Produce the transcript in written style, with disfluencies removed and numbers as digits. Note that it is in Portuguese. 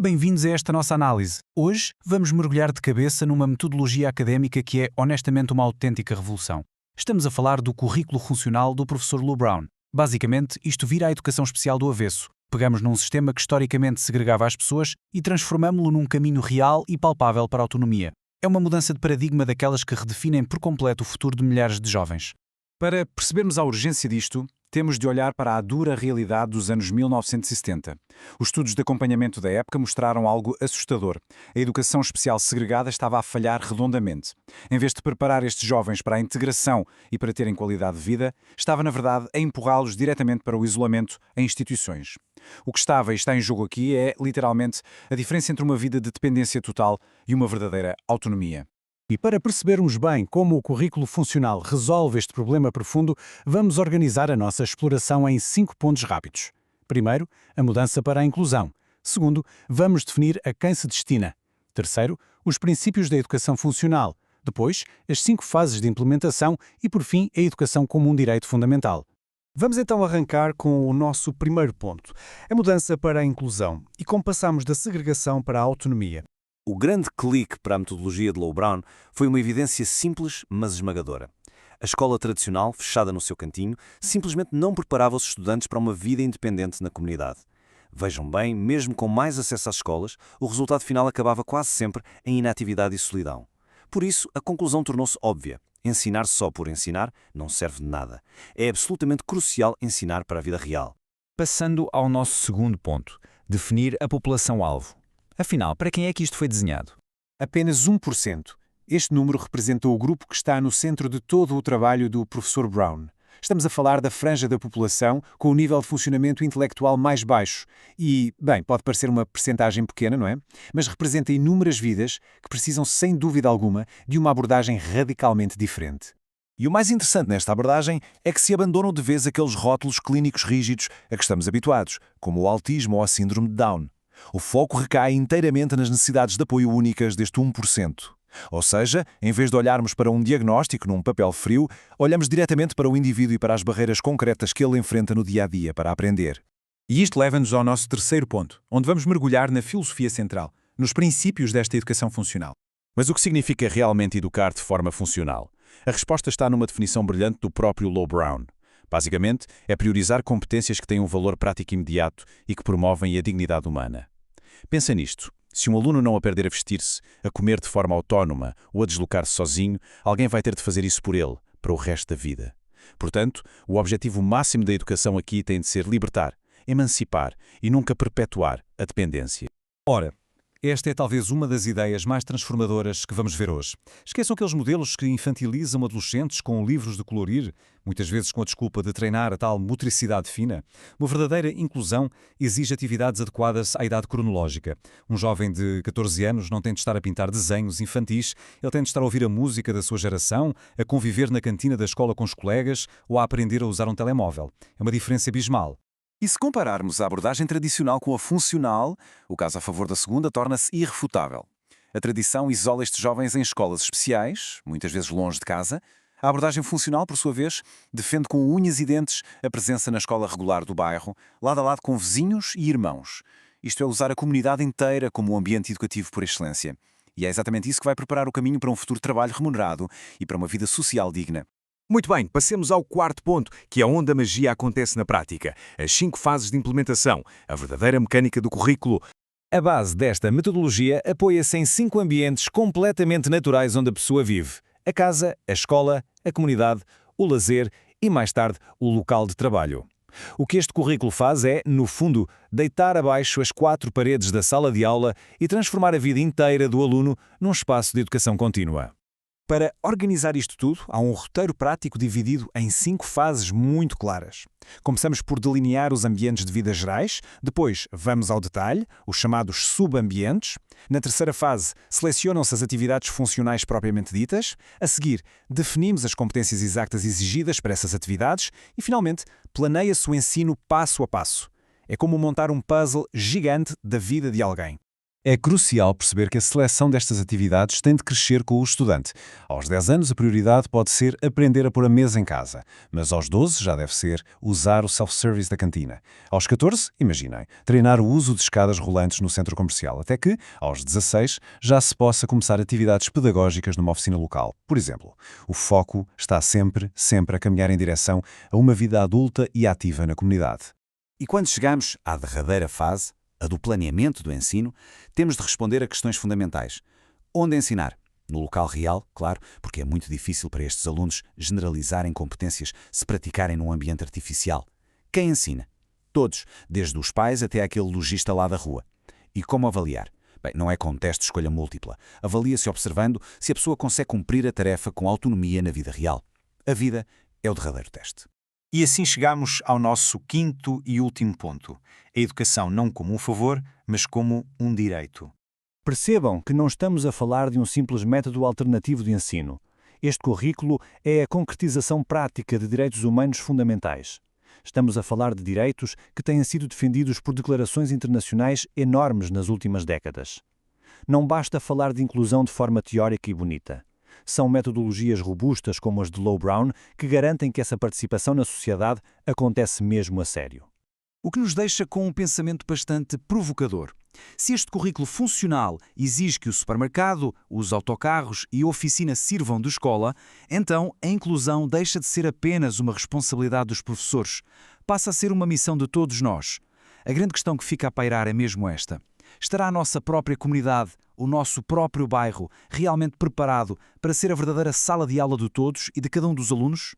Bem-vindos a esta nossa análise. Hoje vamos mergulhar de cabeça numa metodologia académica que é, honestamente, uma autêntica revolução. Estamos a falar do currículo funcional do professor Lou Brown. Basicamente, isto vira a educação especial do avesso. Pegamos num sistema que historicamente segregava as pessoas e transformamo-lo num caminho real e palpável para a autonomia. É uma mudança de paradigma daquelas que redefinem por completo o futuro de milhares de jovens. Para percebermos a urgência disto, temos de olhar para a dura realidade dos anos 1970. Os estudos de acompanhamento da época mostraram algo assustador. A educação especial segregada estava a falhar redondamente. Em vez de preparar estes jovens para a integração e para terem qualidade de vida, estava, na verdade, a empurrá-los diretamente para o isolamento em instituições. O que estava e está em jogo aqui é, literalmente, a diferença entre uma vida de dependência total e uma verdadeira autonomia. E para percebermos bem como o currículo funcional resolve este problema profundo, vamos organizar a nossa exploração em 5 pontos rápidos. Primeiro, a mudança para a inclusão. Segundo, vamos definir a quem se destina. Terceiro, os princípios da educação funcional. Depois, as 5 fases de implementação e, por fim, a educação como um direito fundamental. Vamos então arrancar com o nosso primeiro ponto, a mudança para a inclusão e como passamos da segregação para a autonomia. O grande clique para a metodologia de Lou Brown foi uma evidência simples, mas esmagadora. A escola tradicional, fechada no seu cantinho, simplesmente não preparava os estudantes para uma vida independente na comunidade. Vejam bem, mesmo com mais acesso às escolas, o resultado final acabava quase sempre em inatividade e solidão. Por isso, a conclusão tornou-se óbvia. Ensinar só por ensinar não serve de nada. É absolutamente crucial ensinar para a vida real. Passando ao nosso segundo ponto, definir a população-alvo. Afinal, para quem é que isto foi desenhado? Apenas 1%. Este número representa o grupo que está no centro de todo o trabalho do professor Brown. Estamos a falar da franja da população com o nível de funcionamento intelectual mais baixo e, bem, pode parecer uma percentagem pequena, não é? Mas representa inúmeras vidas que precisam, sem dúvida alguma, de uma abordagem radicalmente diferente. E o mais interessante nesta abordagem é que se abandonam de vez aqueles rótulos clínicos rígidos a que estamos habituados, como o autismo ou a síndrome de Down. O foco recai inteiramente nas necessidades de apoio únicas deste 1%. Ou seja, em vez de olharmos para um diagnóstico num papel frio, olhamos diretamente para o indivíduo e para as barreiras concretas que ele enfrenta no dia-a-dia para aprender. E isto leva-nos ao nosso terceiro ponto, onde vamos mergulhar na filosofia central, nos princípios desta educação funcional. Mas o que significa realmente educar de forma funcional? A resposta está numa definição brilhante do próprio Lou Brown. Basicamente, é priorizar competências que têm um valor prático imediato e que promovem a dignidade humana. Pensa nisto. Se um aluno não aprender a vestir-se, a comer de forma autónoma ou a deslocar-se sozinho, alguém vai ter de fazer isso por ele, para o resto da vida. Portanto, o objetivo máximo da educação aqui tem de ser libertar, emancipar e nunca perpetuar a dependência. Ora, esta é talvez uma das ideias mais transformadoras que vamos ver hoje. Esqueçam aqueles modelos que infantilizam adolescentes com livros de colorir, muitas vezes com a desculpa de treinar a tal motricidade fina. Uma verdadeira inclusão exige atividades adequadas à idade cronológica. Um jovem de 14 anos não tem de estar a pintar desenhos infantis, ele tem de estar a ouvir a música da sua geração, a conviver na cantina da escola com os colegas ou a aprender a usar um telemóvel. É uma diferença abismal. E se compararmos a abordagem tradicional com a funcional, o caso a favor da segunda torna-se irrefutável. A tradição isola estes jovens em escolas especiais, muitas vezes longe de casa. A abordagem funcional, por sua vez, defende com unhas e dentes a presença na escola regular do bairro, lado a lado com vizinhos e irmãos. Isto é usar a comunidade inteira como um ambiente educativo por excelência. E é exatamente isso que vai preparar o caminho para um futuro trabalho remunerado e para uma vida social digna. Muito bem, passemos ao quarto ponto, que é onde a magia acontece na prática. As 5 fases de implementação, a verdadeira mecânica do currículo. A base desta metodologia apoia-se em 5 ambientes completamente naturais onde a pessoa vive: a casa, a escola, a comunidade, o lazer e, mais tarde, o local de trabalho. O que este currículo faz é, no fundo, deitar abaixo as 4 paredes da sala de aula e transformar a vida inteira do aluno num espaço de educação contínua. Para organizar isto tudo, há um roteiro prático dividido em 5 fases muito claras. Começamos por delinear os ambientes de vida gerais, depois vamos ao detalhe, os chamados subambientes. Na terceira fase, selecionam-se as atividades funcionais propriamente ditas. A seguir, definimos as competências exatas exigidas para essas atividades e, finalmente, planeia-se o ensino passo a passo. É como montar um puzzle gigante da vida de alguém. É crucial perceber que a seleção destas atividades tem de crescer com o estudante. Aos 10 anos, a prioridade pode ser aprender a pôr a mesa em casa, mas aos 12 já deve ser usar o self-service da cantina. Aos 14, imaginem, treinar o uso de escadas rolantes no centro comercial, até que, aos 16, já se possa começar atividades pedagógicas numa oficina local. Por exemplo, o foco está sempre a caminhar em direção a uma vida adulta e ativa na comunidade. E quando chegamos à derradeira fase, a do planeamento do ensino, temos de responder a questões fundamentais. Onde ensinar? No local real, claro, porque é muito difícil para estes alunos generalizarem competências se praticarem num ambiente artificial. Quem ensina? Todos, desde os pais até aquele lojista lá da rua. E como avaliar? Bem, não é com teste de escolha múltipla. Avalia-se observando se a pessoa consegue cumprir a tarefa com autonomia na vida real. A vida é o derradeiro teste. E assim chegamos ao nosso quinto e último ponto. A educação não como um favor, mas como um direito. Percebam que não estamos a falar de um simples método alternativo de ensino. Este currículo é a concretização prática de direitos humanos fundamentais. Estamos a falar de direitos que têm sido defendidos por declarações internacionais enormes nas últimas décadas. Não basta falar de inclusão de forma teórica e bonita. São metodologias robustas como as de Low Brown que garantem que essa participação na sociedade acontece mesmo a sério. O que nos deixa com um pensamento bastante provocador. Se este currículo funcional exige que o supermercado, os autocarros e a oficina sirvam de escola, então a inclusão deixa de ser apenas uma responsabilidade dos professores. Passa a ser uma missão de todos nós. A grande questão que fica a pairar é mesmo esta. Estará a nossa própria comunidade, o nosso próprio bairro, realmente preparado para ser a verdadeira sala de aula de todos e de cada um dos alunos?